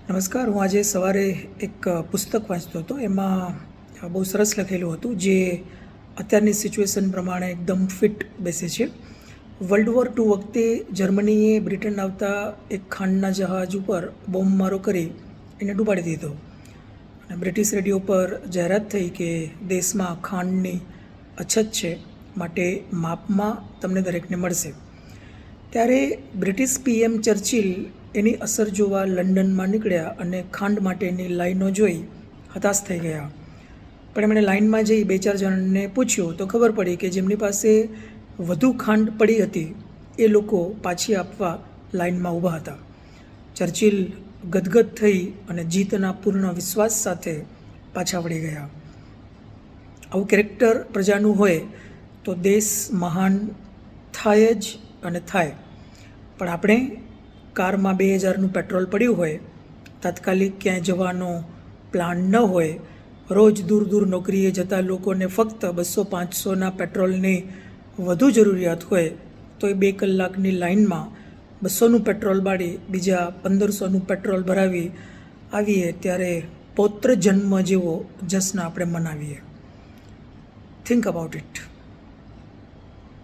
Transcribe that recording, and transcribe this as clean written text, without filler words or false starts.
નમસ્કાર. હું આજે સવારે એક પુસ્તક વાંચતો હતો. એમાં બહુ સરસ લખેલું હતું જે અત્યારની સિચ્યુએશન પ્રમાણે એકદમ ફિટ બેસે છે. વર્લ્ડ વોર 2 વખતે જર્મનીએ બ્રિટન આવતા એક ખાંડના જહાજ ઉપર બોમ્બમારો કરી એને ડૂબાડી દીધો અને બ્રિટિશ રેડિયો પર જાહેરાત થઈ કે દેશમાં ખાંડની અછત છે, માટે માપમાં તમને દરેકને મળશે. ત્યારે બ્રિટિશ PM ચર્ચિલ એની અસર જોવા લંડનમાં નીકળ્યા અને ખાંડ માટેની લાઈનો જોઈ હતાશ થઈ ગયા. પણ એમણે લાઈનમાં જઈ 2-4 જણને પૂછ્યું તો ખબર પડી કે જેમની પાસે વધુ ખાંડ પડી હતી એ લોકો પાછી આપવા લાઈનમાં ઊભા હતા. ચર્ચિલ ગદગદ થઈ અને જીતના પૂર્ણ વિશ્વાસ સાથે પાછા વળી ગયા. આવું કેરેક્ટર પ્રજાનું હોય તો દેશ મહાન થાય જ અને થાય. પણ આપણે કારમાં 2000નું પેટ્રોલ પડ્યું હોય, તાત્કાલિક ક્યાંય જવાનો પ્લાન ન હોય, રોજ દૂર દૂર નોકરીએ જતા લોકોને ફક્ત 200-500ના પેટ્રોલની વધુ જરૂરિયાત હોય, તો એ 2 કલાકની લાઇનમાં 200નું પેટ્રોલ બાળી બીજા 1500નું પેટ્રોલ ભરાવી આવીએ ત્યારે પૌત્ર જન્મ જેવો જશ્ન આપણે મનાવીએ. Think about it.